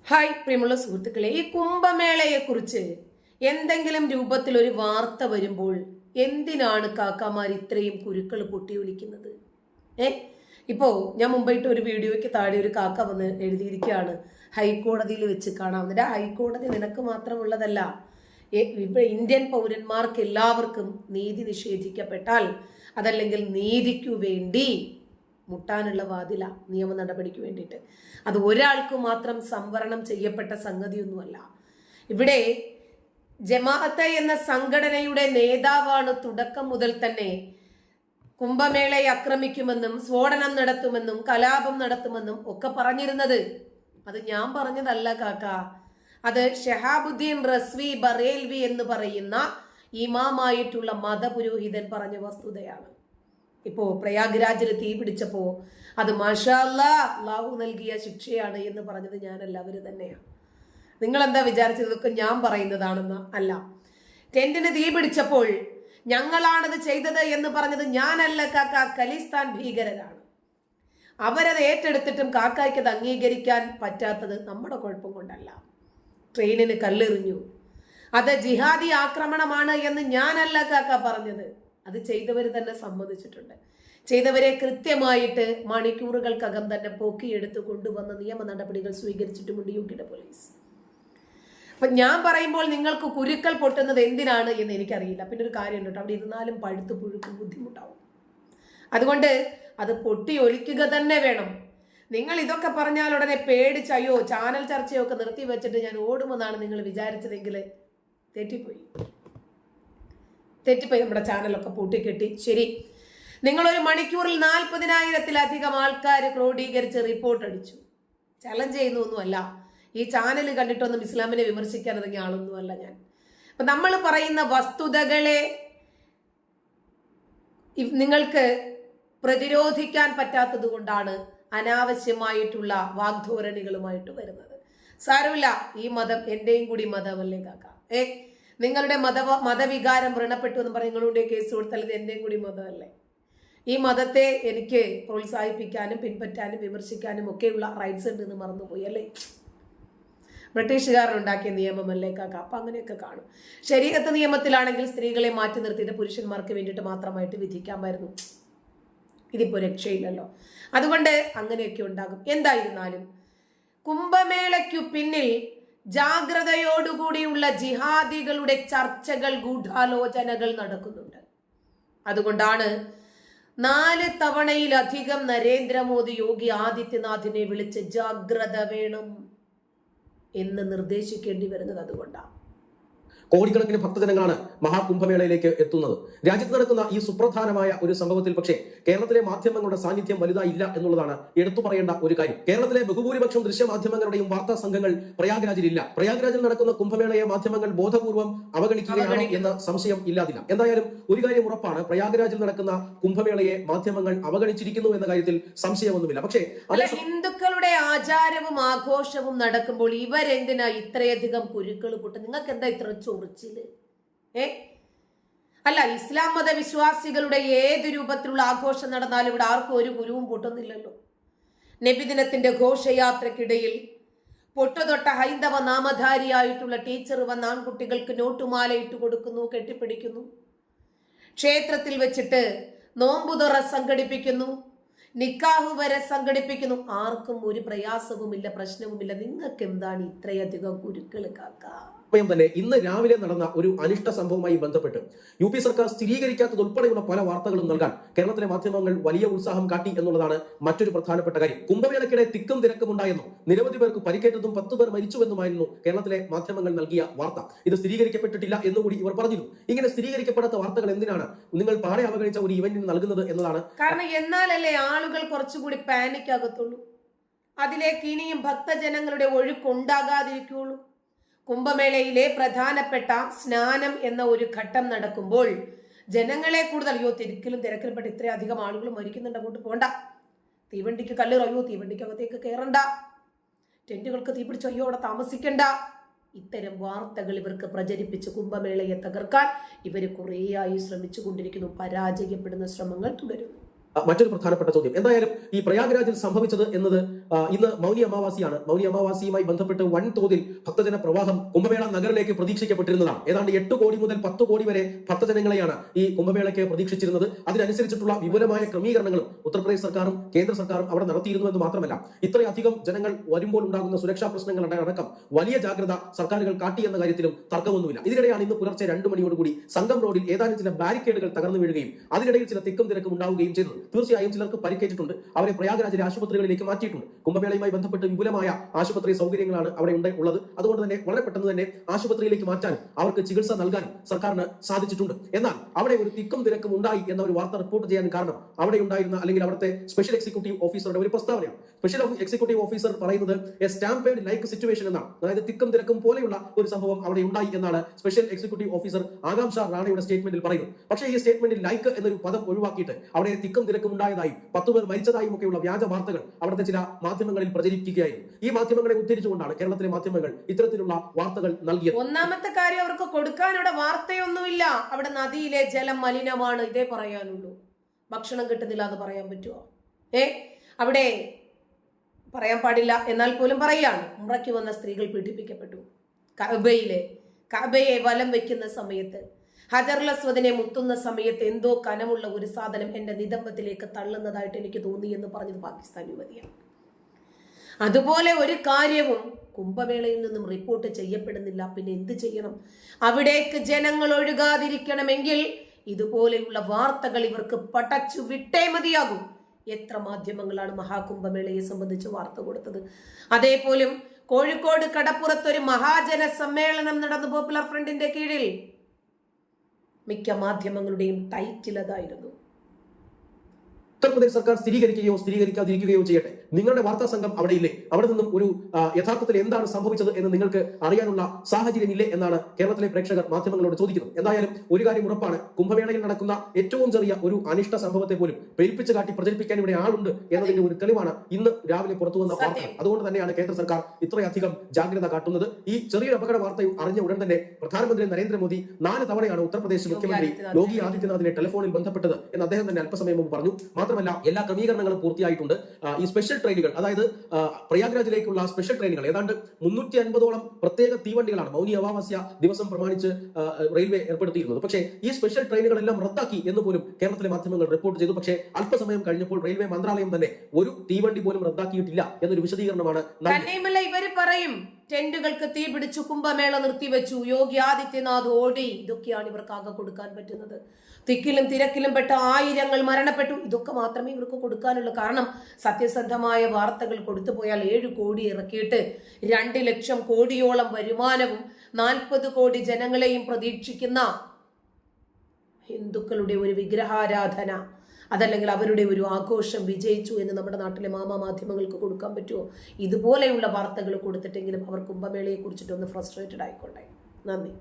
Hi പ്രിയമുള്ള സുഹൃത്തുക്കളെ, ഈ കുംഭമേളയെക്കുറിച്ച് എന്തെങ്കിലും രൂപത്തിൽ ഒരു വാർത്ത വരുമ്പോൾ എന്തിനാണ് കാക്കാമാർ ഇത്രയും കുരുക്കൾ പൊട്ടി ഒലിക്കുന്നത്? ഇപ്പോ ഞാൻ മുമ്പായിട്ട് ഒരു വീഡിയോയ്ക്ക് താഴെ ഒരു കാക്ക വന്ന് എഴുതിയിരിക്കുകയാണ്, ഹൈക്കോടതിയിൽ വെച്ച് കാണാവുന്ന. ഹൈക്കോടതി നിനക്ക് മാത്രമുള്ളതല്ല, ഇന്ത്യൻ പൗരന്മാർക്ക് എല്ലാവർക്കും നീതി നിഷേധിക്കപ്പെട്ടാൽ അതല്ലെങ്കിൽ നീതിക്കു വേണ്ടി മുട്ടാനുള്ള വാതില നിയമ നടപടിക്ക് വേണ്ടിയിട്ട്. അത് ഒരാൾക്ക് മാത്രം സംവരണം ചെയ്യപ്പെട്ട സംഗതിയൊന്നുമല്ല. ഇവിടെ ജമാഅത്തെ എന്ന സംഘടനയുടെ നേതാവാണ് തുടക്കം മുതൽ തന്നെ കുംഭമേളയെ ആക്രമിക്കുമെന്നും സ്ഫോടനം നടത്തുമെന്നും കലാപം നടത്തുമെന്നും ഒക്കെ പറഞ്ഞിരുന്നത്. അത് ഞാൻ പറഞ്ഞതല്ല കാക്ക, അത് ഷഹാബുദ്ദീൻ റസ്വി ബറേൽവി എന്ന് പറയുന്ന ഇമാമായിട്ടുള്ള മതപുരോഹിതൻ പറഞ്ഞ വസ്തുതയാണ്. ഇപ്പോ പ്രയാഗ്രാജിൽ തീ പിടിച്ചപ്പോ അത് മാഷാ അല്ലാഹ് അല്ലാഹു നൽകിയ ശിക്ഷയാണ് എന്ന് പറഞ്ഞത് ഞാനല്ല, അവര് തന്നെയാണ്. നിങ്ങൾ എന്താ വിചാരിച്ചത് ഇതൊക്കെ ഞാൻ പറയുന്നതാണെന്ന്? അല്ല. ടെന്റിന് തീ പിടിച്ചപ്പോൾ ഞങ്ങളാണത് ചെയ്തത് എന്ന് പറഞ്ഞത് ഞാനല്ല കാക്ക, ഖലിസ്ഥാൻ ഭീകരരാണ്. അവരത് ഏറ്റെടുത്തിട്ടും കാക്കായ്ക്ക് അത് അംഗീകരിക്കാൻ പറ്റാത്തത് നമ്മുടെ കുഴപ്പം കൊണ്ടല്ല. ട്രെയിനിന് കല്ലെറിഞ്ഞു, അത് ജിഹാദി ആക്രമണമാണ് എന്ന് ഞാനല്ല കാക്ക പറഞ്ഞത്, അത് ചെയ്തവർ തന്നെ സമ്മതിച്ചിട്ടുണ്ട്. ചെയ്തവരെ കൃത്യമായിട്ട് മണിക്കൂറുകൾക്കകം തന്നെ പൊക്കിയെടുത്ത് കൊണ്ടുവന്ന നിയമ നടപടികൾ സ്വീകരിച്ചിട്ടുമുണ്ട് യുപിയുടെ പോലീസ്. അപ്പൊ ഞാൻ പറയുമ്പോൾ നിങ്ങൾക്ക് കുരുക്കൾ പൊട്ടുന്നത് എന്തിനാണ് എന്ന് എനിക്കറിയില്ല. പിന്നെ ഒരു കാര്യം കേട്ടോ, അവിടെ ഇരുന്നാലും പഴുത്തു പുഴുക്കും ബുദ്ധിമുട്ടാവും. അതുകൊണ്ട് അത് പൊട്ടി ഒലിക്കുക തന്നെ വേണം. നിങ്ങൾ ഇതൊക്കെ പറഞ്ഞാൽ ഉടനെ പേടിച്ചയോ ചാനൽ ചർച്ചയോ ഒക്കെ നിർത്തി വെച്ചിട്ട് ഞാൻ ഓടുമെന്നാണ് നിങ്ങൾ വിചാരിച്ചതെങ്കിൽ തെറ്റിപ്പോയി. നമ്മുടെ ചാനലൊക്കെ പൂട്ടിക്കെട്ടി. ശരി, നിങ്ങളൊരു മണിക്കൂറിൽ 40,000-ത്തിലധികം ആൾക്കാർ ക്രോഡീകരിച്ച് റിപ്പോർട്ട് അടിച്ചു. ചലഞ്ച് ചെയ്യുന്നൊന്നുമല്ല, ഈ ചാനൽ കണ്ടിട്ടൊന്നും ഇസ്ലാമിനെ വിമർശിക്കാൻ ഇറങ്ങിയ ആളൊന്നുമല്ല ഞാൻ. അപ്പൊ നമ്മൾ പറയുന്ന വസ്തുതകളെ നിങ്ങൾക്ക് പ്രതിരോധിക്കാൻ പറ്റാത്തത് കൊണ്ടാണ് അനാവശ്യമായിട്ടുള്ള വാഗ്ധോരണികളുമായിട്ട് വരുന്നത്. സാരമില്ല, ഈ മതം എന്റെയും കൂടി മതമല്ലേ കാക്ക. നിങ്ങളുടെ മതവികാരം വ്രണപ്പെട്ടു എന്ന് പറഞ്ഞ് നിങ്ങളുടെ കേസ് കൊടുത്താൽ ഇത് എന്റെയും കൂടി മതമല്ലേ? ഈ മതത്തെ എനിക്ക് പ്രോത്സാഹിപ്പിക്കാനും പിൻപറ്റാനും വിമർശിക്കാനും ഒക്കെയുള്ള റൈറ്റ്സ് ഉണ്ട് എന്ന് മറന്നുപോയി അല്ലേ? ബ്രിട്ടീഷുകാരുണ്ടാക്കിയ നിയമമല്ലേ കാക്ക. അപ്പൊ അങ്ങനെയൊക്കെ കാണും. ശരീഅത്ത് നിയമത്തിലാണെങ്കിൽ സ്ത്രീകളെ മാറ്റി നിർത്തിയിട്ട് പുരുഷന്മാർക്ക് വേണ്ടിയിട്ട് മാത്രമായിട്ട് വിധിക്കാമായിരുന്നു. ഇതിപ്പോ രക്ഷയില്ലല്ലോ. അതുകൊണ്ട് അങ്ങനെയൊക്കെ ഉണ്ടാകും. എന്തായിരുന്നാലും കുംഭമേളയ്ക്കു പിന്നിൽ ജാഗ്രതയോടുകൂടിയുള്ള ജിഹാദികളുടെ ചർച്ചകൾ, ഗൂഢാലോചനകൾ നടക്കുന്നുണ്ട്. അതുകൊണ്ടാണ് 4 തവണയിലധികം നരേന്ദ്രമോദി യോഗി ആദിത്യനാഥിനെ വിളിച്ച് ജാഗ്രത വേണം എന്ന് നിർദ്ദേശിക്കേണ്ടി വരുന്നത്. അതുകൊണ്ടാണ് കോടിക്കണക്കിന് ഭക്തജനങ്ങളാണ് മഹാകുംഭമേളയിലേക്ക് എത്തുന്നത്. രാജ്യത്ത് നടക്കുന്ന ഈ സുപ്രധാനമായ ഒരു സംഭവത്തിൽ പക്ഷേ കേരളത്തിലെ മാധ്യമങ്ങളുടെ സാന്നിധ്യം വലുതായില്ല എന്നുള്ളതാണ് എടുത്തു പറയേണ്ട ഒരു കാര്യം. കേരളത്തിലെ ബഹുഭൂരിപക്ഷം ദൃശ്യമാധ്യമങ്ങളുടെയും വാർത്താ സംഘങ്ങൾ പ്രയാഗ്രാജിലില്ല. പ്രയാഗ്രാജിൽ നടക്കുന്ന കുംഭമേളയെ മാധ്യമങ്ങൾ ബോധപൂർവം അവഗണിക്കുകയാണ് എന്ന സംശയം ഇല്ലാതില്ല. എന്തായാലും ഒരു കാര്യം ഉറപ്പാണ്, പ്രയാഗ്രാജിൽ നടക്കുന്ന കുംഭമേളയെ മാധ്യമങ്ങൾ അവഗണിച്ചിരിക്കുന്നു എന്ന കാര്യത്തിൽ സംശയമൊന്നുമില്ല. പക്ഷേ ഹിന്ദുക്കളുടെ ആചാരവും ആഘോഷവും നടക്കുമ്പോൾ ഇവരെന്തിനാ ഇത്രയധികം കുരുക്കൾ പൊട്ട്? നിങ്ങൾക്ക് എന്താ ഇത്ര ചൊറിച്ചില്? അല്ല, ഇസ്ലാം മത വിശ്വാസികളുടെ ഏത് രൂപത്തിലുള്ള ആഘോഷം നടന്നാലും ഇവിടെ ആർക്കും ഒരു കുരുവും പൊട്ടുന്നില്ലല്ലോ. നബിദിനത്തിന്റെ ഘോഷയാത്രക്കിടയിൽ പൊട്ടുതൊട്ട ഹൈന്ദവ നാമധാരിയായിട്ടുള്ള ടീച്ചർ വന്ന ആൺകുട്ടികൾക്ക് നോട്ടുമാല ഇട്ട് കൊടുക്കുന്നു, കെട്ടിപ്പിടിക്കുന്നു. ക്ഷേത്രത്തിൽ വെച്ചിട്ട് നോമ്പുതുറ സംഘടിപ്പിക്കുന്നു, നിക്കാഹ് വരെ സംഘടിപ്പിക്കുന്നു. ആർക്കും ഒരു പ്രയാസവുമില്ല, പ്രശ്നവുമില്ല. നിങ്ങൾക്ക് എന്താണ് ഇത്രയധികം കുരുക്കൾ കാക്ക? തന്നെ ഇന്ന് രാവിലെ നടന്ന ഒരു അനിഷ്ട സംഭവവുമായി ബന്ധപ്പെട്ട് യുപി സർക്കാർ സ്ഥിരീകരിക്കാത്തതുൾപ്പെടെയുള്ള പല വാർത്തകളും നൽകാൻ കേരളത്തിലെ മാധ്യമങ്ങൾ വലിയ ഉത്സാഹം കാട്ടി എന്നുള്ളതാണ് മറ്റൊരു പ്രധാനപ്പെട്ട കാര്യം. കുംഭമേളയ്ക്കിടെ തിക്കും തിരക്കും ഉണ്ടായെന്നും നിരവധി പേർക്ക് പരിക്കേറ്റതും 10 പേർ മരിച്ചുവെന്നുമായിരുന്നു കേരളത്തിലെ മാധ്യമങ്ങൾ നൽകിയ വാർത്ത. ഇത് സ്ഥിരീകരിക്കപ്പെട്ടിട്ടില്ല എന്നുകൂടി ഇവർ പറഞ്ഞിരുന്നു. ഇങ്ങനെ സ്ഥിരീകരിക്കപ്പെടാത്ത വാർത്തകൾ എന്തിനാണ് നിങ്ങൾ പാടെ അവഗണിച്ച ഒരു ഇവന്റിന് നൽകുന്നത് എന്നതാണ്. കാരണം എന്നാലല്ലേ ആളുകൾ കുറച്ചുകൂടി പാനിക് ആകത്തുള്ളൂ, അതിലേക്ക് ഇനിയും ഭക്തജനങ്ങളുടെ ഒഴുക്കുണ്ടാകാതിരിക്കുള്ളൂ. കുംഭമേളയിലെ പ്രധാനപ്പെട്ട സ്നാനം എന്ന ഒരു ഘട്ടം നടക്കുമ്പോൾ ജനങ്ങളെ കൂടുതൽ തിരക്കിൽപ്പെട്ട് ഇത്രയധികം ആളുകൾ മരിക്കുന്നുണ്ട്, അങ്ങോട്ട് പോണ്ട, തീവണ്ടിക്ക് കല്ലെറിയോ, തീവണ്ടിക്കകത്തേക്ക് കയറണ്ട, ടെന്റുകൾക്ക് തീ പിടിച്ചോ, അവിടെ താമസിക്കണ്ട. ഇത്തരം വാർത്തകൾ ഇവർക്ക് പ്രചരിപ്പിച്ച് കുംഭമേളയെ തകർക്കാൻ ഇവർ കുറേയായി ശ്രമിച്ചു കൊണ്ടിരിക്കുന്നു. പരാജയപ്പെടുന്ന ശ്രമങ്ങൾ തുടരുന്നു. മറ്റൊരു പ്രധാനപ്പെട്ട ചോദ്യം, എന്തായാലും ഈ പ്രയാഗ്രാജിൽ സംഭവിച്ചത് എന്നത് ഇന്ന് മൗനി അമാവാസിയാണ്. മൗനി അമാവാസിയുമായി ബന്ധപ്പെട്ട് വൻതോതിൽ ഭക്തജന പ്രവാഹം കുംഭമേള നഗറിലേക്ക് പ്രതീക്ഷിക്കപ്പെട്ടിരുന്നതാണ്. ഏതാണ്ട് 8 കോടി മുതൽ 10 കോടി വരെ ഭക്തജനങ്ങളെയാണ് ഈ കുംഭമേളയ്ക്ക് പ്രതീക്ഷിച്ചിരുന്നത്. അതിനനുസരിച്ചിട്ടുള്ള വിപുലമായ ക്രമീകരണങ്ങളും ഉത്തർപ്രദേശ് സർക്കാരും കേന്ദ്ര സർക്കാരും അവിടെ നടത്തിയിരുന്നു എന്ന് മാത്രമല്ല, ഇത്രയധികം ജനങ്ങൾ വരുമ്പോൾ ഉണ്ടാകുന്ന സുരക്ഷാ പ്രശ്നങ്ങളുടെ അടക്കം വലിയ ജാഗ്രത സർക്കാരുകൾ കാട്ടി എന്ന കാര്യത്തിലും തർക്കമൊന്നുമില്ല. ഇതിനിടെയാണ് ഇന്ന് പുലർച്ചെ 2 മണിയോടുകൂടി സംഘം റോഡിൽ ഏതാനും ചില ബാരിക്കേഡുകൾ തകർന്നു വീഴുകയും അതിനിടയിൽ ചില തിക്കും തിരക്കും ഉണ്ടാവുകയും ചെയ്തത്. തീർച്ചയായും ചിലർക്ക് പരിക്കേറ്റിട്ടുണ്ട്. അവരെ പ്രയാഗ്രാജിലെ ആശുപത്രികളിലേക്ക് മാറ്റിയിട്ടുണ്ട്. കുംഭമേളയുമായി ബന്ധപ്പെട്ട് വിപുലമായ ആശുപത്രി സൗകര്യങ്ങളാണ് അവിടെ ഉള്ളത്. അതുകൊണ്ട് തന്നെ വളരെ പെട്ടെന്ന് തന്നെ ആശുപത്രിയിലേക്ക് മാറ്റാൻ അവർക്ക് ചികിത്സ നൽകാൻ സർക്കാരിന് സാധിച്ചിട്ടുണ്ട്. എന്നാൽ അവിടെ ഒരു തിക്കും തിരക്കും ഉണ്ടായി എന്ന ഒരു വാർത്ത റിപ്പോർട്ട് ചെയ്യാൻ കാരണം അവിടെ ഉണ്ടായിരുന്ന അല്ലെങ്കിൽ അവിടുത്തെ സ്പെഷ്യൽ എക്സിക്യൂട്ടീവ് ഓഫീസറുടെ ഒരു പ്രസ്താവനയാണ്. സ്പെഷ്യൽ എക്സിക്യൂട്ടീവ് ഓഫീസർ പറയുന്നത് എ സ്റ്റാമ്പേഡ് ലൈക്ക് സിറ്റുവേഷൻ എന്നാണ്. അതായത് തിക്കും തിരക്കും പോലെയുള്ള ഒരു സംഭവം അവിടെ ഉണ്ടായി എന്നാണ് സ്പെഷ്യൽ എക്സിക്യൂട്ടീവ് ഓഫീസർ ആകാംക്ഷ റാണയുടെ സ്റ്റേറ്റ്മെന്റിൽ പറയുന്നത്. പക്ഷേ ഈ സ്റ്റേറ്റ്മെന്റിൽ ലൈക്ക് എന്നൊരു പദം ഒഴിവാക്കിയിട്ട് അവിടെ തിക്കും തിരക്കും ഉണ്ടായതായും 10 പേർ മരിച്ചതായും ഒക്കെയുള്ള വ്യാജ വാർത്തകൾ അവിടുത്തെ ചില മാധ്യമങ്ങളിൽ പ്രചരിപ്പിക്കുകയായിരുന്നു. ഈ മാധ്യമങ്ങളെ ഉദ്ധരിച്ചുകൊണ്ടാണ് കേരളത്തിലെ മാധ്യമങ്ങൾ ഇത്തരത്തിലുള്ള വാർത്തകൾ നൽകിയത്. ഒന്നാമത്തെ കാര്യം, അവർക്ക് കൊടുക്കാൻ അവിടെ വാർത്തയൊന്നുമില്ല. അവിടെ നദിയിലെ ജലം മലിനമാണ്, ഇതേ പറയാനുള്ളൂ. ഭക്ഷണം കിട്ടുന്നില്ല എന്ന് പറയാൻ പറ്റുമോ? അവിടെ പറയാൻ പാടില്ല എന്നാൽ പോലും പറയാണ്. ഉംറയ്ക്ക് വന്ന സ്ത്രീകൾ പീഡിപ്പിക്കപ്പെട്ടു. കഅബയെ വലം വെക്കുന്ന സമയത്ത്, ഹജറുൽ അസ്വദിനെ മുത്തുന്ന സമയത്ത് എന്തോ കനമുള്ള ഒരു സാധനം എന്റെ നിതംബത്തിലേക്ക് തള്ളുന്നതായിട്ട് എനിക്ക് തോന്നി എന്ന് പറഞ്ഞത് പാകിസ്ഥാൻ യുവതിയാണ്. അതുപോലെ ഒരു കാര്യവും കുംഭമേളയിൽ നിന്നും റിപ്പോർട്ട് ചെയ്യപ്പെടുന്നില്ല. പിന്നെ എന്ത് ചെയ്യണം? അവിടേക്ക് ജനങ്ങൾ ഒഴുകാതിരിക്കണമെങ്കിൽ ഇതുപോലെയുള്ള വാർത്തകൾ ഇവർക്ക് പടച്ചു വിട്ടേ മതിയാകും. എത്ര മാധ്യമങ്ങളാണ് മഹാകുംഭമേളയെ സംബന്ധിച്ച് വാർത്ത കൊടുത്തത്? അതേപോലും കോഴിക്കോട് കടപ്പുറത്ത് ഒരു മഹാജന സമ്മേളനം നടന്നു പോപ്പുലർ ഫ്രണ്ടിന്റെ കീഴിൽ. മിക്ക മാധ്യമങ്ങളുടെയും ടൈറ്റിൽ അതായിരുന്നു. ഉത്തർപ്രദേശ് സർക്കാർ സ്ഥിരീകരിക്കുകയോ സ്ഥിരീകരിക്കാതിരിക്കുകയോ ചെയ്യട്ടെ, നിങ്ങളുടെ വാർത്താ സംഘം അവിടെ ഇല്ലേ? അവിടെ നിന്നും ഒരു യഥാർത്ഥത്തിൽ എന്താണ് സംഭവിച്ചത് എന്ന് നിങ്ങൾക്ക് അറിയാനുള്ള സാഹചര്യം ഇല്ലേ എന്നാണ് കേരളത്തിലെ പ്രേക്ഷകർ മാധ്യമങ്ങളോട് ചോദിക്കുന്നത്. എന്തായാലും ഒരു കാര്യം ഉറപ്പാണ്, കുംഭമേളയിൽ നടക്കുന്ന ഏറ്റവും ചെറിയ ഒരു അനിഷ്ട സംഭവത്തെ പോലും പെരുപ്പിച്ച് കാട്ടി പ്രചരിപ്പിക്കാൻ ഇവിടെ ആളുണ്ട് എന്നതിന്റെ ഒരു തെളിവാണ് ഇന്ന് രാവിലെ പുറത്തു വന്ന വാർത്ത. അതുകൊണ്ട് തന്നെയാണ് കേന്ദ്ര സർക്കാർ ഇത്രയധികം ജാഗ്രത കാട്ടുന്നത്. ഈ ചെറിയൊരു അപകട വാർത്ത അറിഞ്ഞ ഉടൻ തന്നെ പ്രധാനമന്ത്രി നരേന്ദ്രമോദി 4 തവണയാണ് ഉത്തർപ്രദേശ് മുഖ്യമന്ത്രി യോഗി ആദിത്യനാഥിനെ ടെലിഫോണിൽ ബന്ധപ്പെട്ടത് എന്ന് അദ്ദേഹം തന്നെ അല്പസമയം മുമ്പ് പറഞ്ഞു. മാത്രമല്ല, എല്ലാ ക്രമീകരണങ്ങളും പൂർത്തിയായിട്ടുണ്ട്. ഈ സ്പെഷ്യൽ ട്രെയിനുകൾ, അതായത് പ്രയാഗ്രാജിലേക്കുള്ള സ്പെഷ്യൽ ട്രെയിനുകൾ, ഏതാണ്ട് 350ഓളം പ്രത്യേക തീവണ്ടികളാണ് മൗനി അമാവാസ്യ ദിവസം പ്രമാണിച്ച് റെയിൽവേ ഏർപ്പെടുത്തിയിരുന്നത്. പക്ഷേ ഈ സ്പെഷ്യൽ ട്രെയിനുകളെല്ലാം റദ്ദാക്കി എന്ന് പോലും കേരളത്തിലെ മാധ്യമങ്ങൾ റിപ്പോർട്ട് ചെയ്തു. പക്ഷേ അല്പസമയം കഴിഞ്ഞപ്പോൾ റെയിൽവേ മന്ത്രാലയം തന്നെ ഒരു തീവണ്ടി പോലും റദ്ദാക്കിയിട്ടില്ല എന്നൊരു വിശദീകരണമാണ്. ഇവര് പറയും ടെന്റുകൾക്ക് തീ പിടിച്ചു, കുംഭമേള നിർത്തിവെച്ചു, യോഗി ആദിത്യനാഥ് ഓടി. ഇതൊക്കെയാണ് ഇവർക്ക് ആകെ കൊടുക്കാൻ പറ്റുന്നത്. തിക്കിലും തിരക്കിലും പെട്ട ആയിരങ്ങൾ മരണപ്പെട്ടു. ഇതൊക്കെ മാത്രമേ ഇവർക്ക് കൊടുക്കാനുള്ളൂ. കാരണം സത്യസന്ധമായ വാർത്തകൾ കൊടുത്തു പോയാൽ 7 കോടി ഇറക്കിയിട്ട് 2 ലക്ഷം കോടിയോളം വരുമാനവും 40 കോടി ജനങ്ങളെയും പ്രതീക്ഷിക്കുന്ന ഹിന്ദുക്കളുടെ ഒരു വിഗ്രഹാരാധന, അതല്ലെങ്കിൽ അവരുടെ ഒരു ആഘോഷം വിജയിച്ചു എന്ന് നമ്മുടെ നാട്ടിലെ മാധ്യമങ്ങൾക്ക് കൊടുക്കാൻ പറ്റുമോ? ഇതുപോലെയുള്ള വാർത്തകൾ കൊടുത്തിട്ടെങ്കിലും അവർ കുംഭമേളയെ കുറിച്ചിട്ടൊന്ന് ഫ്രസ്ട്രേറ്റഡ് ആയിക്കോട്ടെ. നന്ദി.